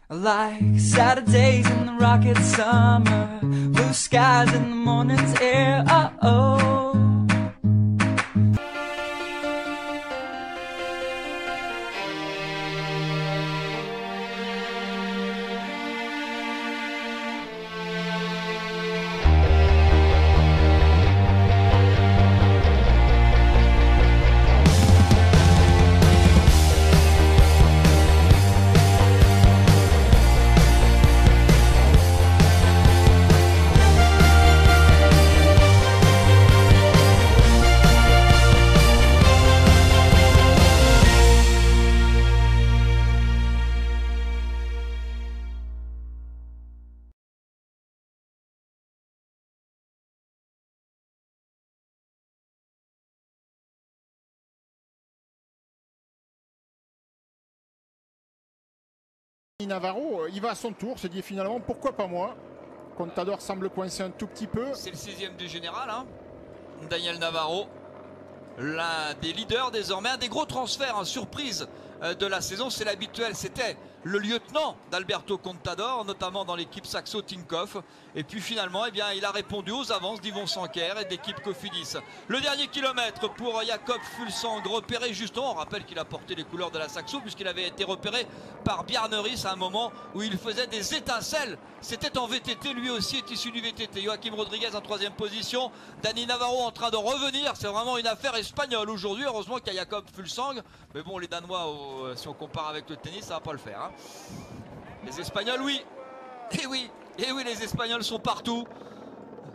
Like Saturdays in the rocket summer, blue skies in the morning's air, oh. Navarro, il va à son tour, se dit finalement pourquoi pas moi. Contador semble coincer un tout petit peu. C'est le 6e du général, hein. Daniel Navarro, l'un des leaders désormais, un des gros transferts, surprise de la saison, c'est l'habituel, c'était le lieutenant d'Alberto Contador, notamment dans l'équipe Saxo Tinkoff. Et puis finalement, eh bien, il a répondu aux avances d'Yvon Sanquer et d'équipe Cofidis. Le dernier kilomètre pour Jakob Fuglsang, repéré justement, on rappelle qu'il a porté les couleurs de la Saxo puisqu'il avait été repéré par Bjarneris à un moment où il faisait des étincelles. C'était en VTT, lui aussi est issu du VTT. Joaquim Rodriguez en 3e position, Dani Navarro en train de revenir. C'est vraiment une affaire espagnole aujourd'hui. Heureusement qu'il y a Jakob Fuglsang, mais bon, les Danois, si on compare avec le tennis, ça va pas le faire, hein. Les Espagnols, oui. Et oui, les Espagnols sont partout.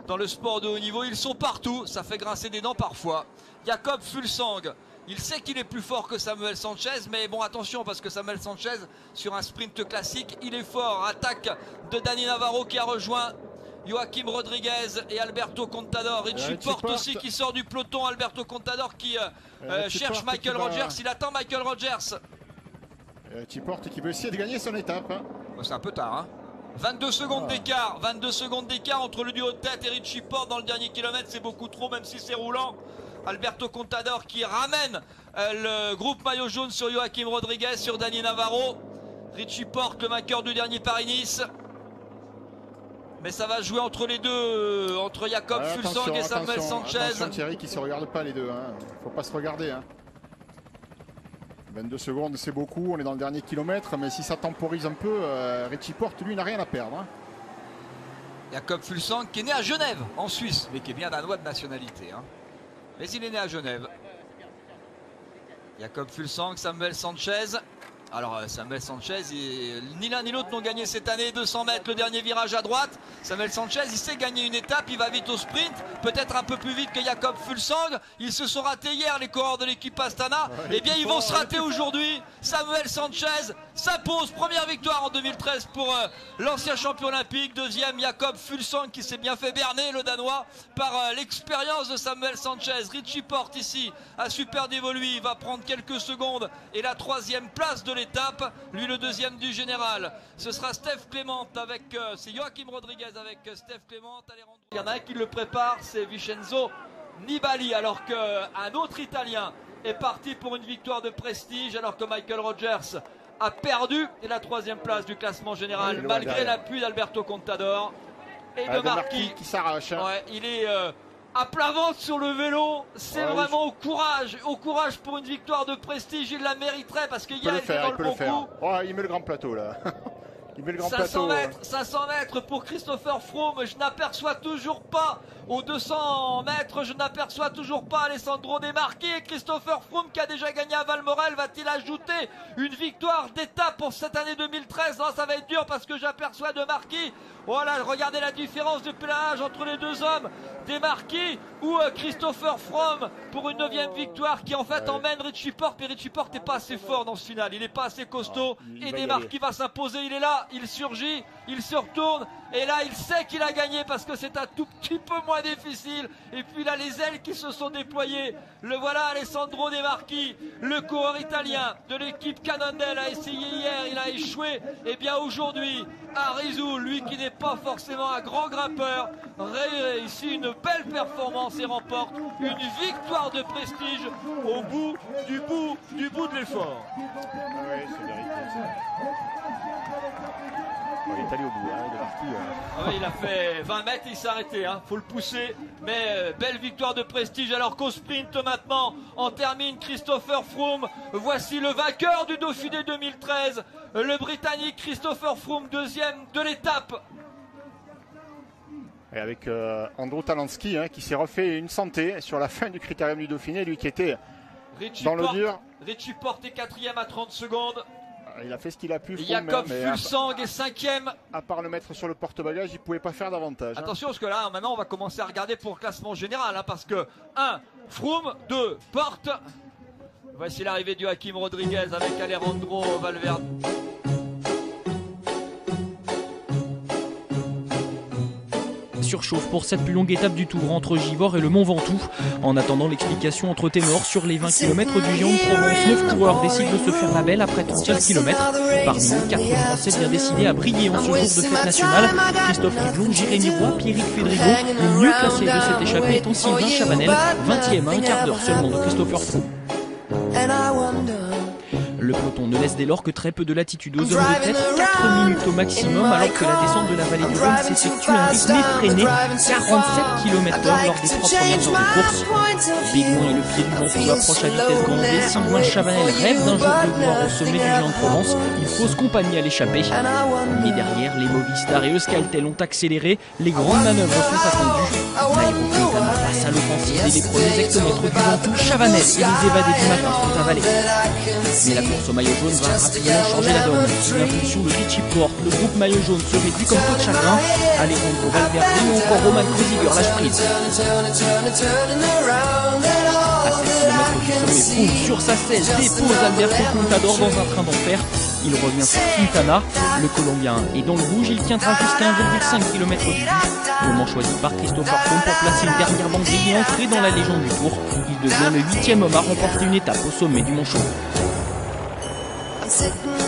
Dans le sport de haut niveau, ils sont partout. Ça fait grincer des dents parfois. Jakob Fuglsang, il sait qu'il est plus fort que Samuel Sanchez, mais bon, attention, parce que Samuel Sanchez, sur un sprint classique, il est fort. Attaque de Dani Navarro qui a rejoint Joaquim Rodriguez et Alberto Contador. Richie Porte aussi qui sort du peloton. Alberto Contador qui cherche Michael Rogers. Il attend Michael Rogers. Porte qui veut essayer de gagner son étape, hein. C'est un peu tard, hein. 22 secondes d'écart, 22 secondes d'écart entre le duo de tête et Richie Porte dans le dernier kilomètre, c'est beaucoup trop même si c'est roulant. Alberto Contador qui ramène le groupe maillot jaune sur Joaquim Rodriguez, sur Dani Navarro. Richie Porte, le vainqueur du dernier Paris-Nice. Mais ça va jouer entre les deux, entre Jakob Fuglsang et Samuel Sanchez. Attention Thierry qui ne se regarde pas les deux, hein. Faut pas se regarder, hein. 22 secondes c'est beaucoup, on est dans le dernier kilomètre, mais si ça temporise un peu, Richie Porte lui n'a rien à perdre, hein. Jakob Fuglsang qui est né à Genève en Suisse, mais qui est bien danois de nationalité, hein. Mais il est né à Genève. Jakob Fuglsang, Samuel Sanchez. Alors Samuel Sanchez, ni l'un ni l'autre n'ont gagné cette année. 200 mètres, le dernier virage à droite. Samuel Sanchez, il sait gagner une étape, il va vite au sprint, peut-être un peu plus vite que Jakob Fuglsang. Ils se sont ratés hier, les coureurs de l'équipe Astana. Eh bien, ils vont se rater aujourd'hui. Samuel Sanchez s'impose, première victoire en 2013 pour l'ancien champion olympique. Deuxième, Jakob Fuglsang qui s'est bien fait berner, le Danois, par l'expérience de Samuel Sanchez. Richie Porte ici a super dévolué, il va prendre quelques secondes et la 3e place de l'étape, lui le 2e du général. Ce sera Steph Clément avec, c'est Joaquim Rodriguez avec Steph Clément. Il y en a un qui le prépare, c'est Vincenzo Nibali, alors qu'un autre Italien est parti pour une victoire de prestige, alors que Michael Rogers a perdu et la 3e place du classement général, malgré l'appui d'Alberto Contador et de Marquis qui s'arrache, hein. Ouais, il est à plat ventre sur le vélo, c'est vraiment au courage pour une victoire de prestige, il la mériterait parce qu'il y a été dans le bon coup. Oh, il met le grand plateau là. Il met le grand 500 mètres, 500 mètres pour Christopher Froome, je n'aperçois toujours pas, aux 200 mètres, je n'aperçois toujours pas Alessandro De Marchi. Et Christopher Froome qui a déjà gagné à Valmorel, va-t-il ajouter une victoire d'étape pour cette année 2013? Non, ça va être dur parce que j'aperçois De Marchi. Voilà, regardez la différence de péage entre les deux hommes. De Marchi ou Christopher Froome pour une 9e victoire qui en fait emmène Richie Porte. Mais Richie Porte n'est pas assez fort dans ce final, il n'est pas assez costaud. Et De Marchi va s'imposer, il est là, il surgit, il se retourne. Et là, il sait qu'il a gagné parce que c'est un tout petit peu moins difficile. Et puis là, les ailes qui se sont déployées. Le voilà, Alessandro De Marchi, le coureur italien de l'équipe Cannondale, a essayé hier, il a échoué. Et bien aujourd'hui, Arezzo, lui qui n'est pas forcément un grand grimpeur, réussit une belle performance et remporte une victoire de prestige au bout du bout de l'effort. Ah oui, c'est vérifié ça. Il est allé au bout, il est parti. Ah oui, il a fait 20 mètres, il s'est arrêté, faut le pousser. Mais belle victoire de prestige. Alors qu'au sprint maintenant, on termine Christopher Froome. Voici le vainqueur du Dauphiné 2013, le Britannique Christopher Froome, deuxième de l'étape. Et avec Andrew Talansky qui s'est refait une santé sur la fin du Critérium du Dauphiné, lui qui était dans le dur. Richie Porte est quatrième à 30 secondes. Il a fait ce qu'il a pu. Jakob Fuglsang est cinquième. À part le mettre sur le porte-bagages, il ne pouvait pas faire davantage. Attention, parce que là, maintenant, on va commencer à regarder pour le classement général. Parce que 1, Froome, 2, Porte. Voici l'arrivée du Hakim Rodriguez avec Alejandro Valverde. Surchauffe pour cette plus longue étape du Tour entre Givors et le Mont Ventoux. En attendant l'explication entre ténors sur les 20 km du Géant de Provence, 9 coureurs décident de se faire la belle après 34 km. Parmi eux, 4 Français bien décidés à briller en ce jour de fête nationale. Christophe Riblon, Jérémy Roy, Pierrick Fédrigo. Le mieux classé de cette échappée étant Sylvain Chavanel, 20e à un quart d'heure seulement de Christopher Froome. Le peloton ne laisse dès lors que très peu de latitude aux hommes de tête, 4 minutes au maximum, alors que la descente de la vallée du Rhône s'effectue à un rythme effréné, 47 km/h lors des 3 premières heures de course. Béguin et le pied du Ventoux approchent à vitesse grand V. Sylvain Chavanel rêve d'un jour de gloire au sommet du Géant de Provence. Il fausse compagnie à l'échappée. Mais derrière, les Movistar et Euskaltel ont accéléré. Les grandes manœuvres sont attendues. Nairo Quintana passe à l'offensive dès les premiers hectomètres du Ventoux. Chavanel et les évadés du matin sont avalés. Mais la course au maillot jaune va rapidement changer la donne. Sous l'impulsion de Richie Porte, le groupe maillot jaune se réduit comme peau de chagrin. Alejandro Valverde ou encore Roman Kreuziger lâche prise. À 7 km du sommet, Froome sur sa selle dépose Alberto Contador dans un train d'enfer. Il revient sur Quintana. Le Colombien est dans le rouge. Il tiendra jusqu'à 1,5 km du but. Moment choisi par Christopher Froome pour placer une dernière banderille et entrer dans la légende du Tour. Il devient le 8e homme à remporter une étape au sommet du Mont Chaud. Sitting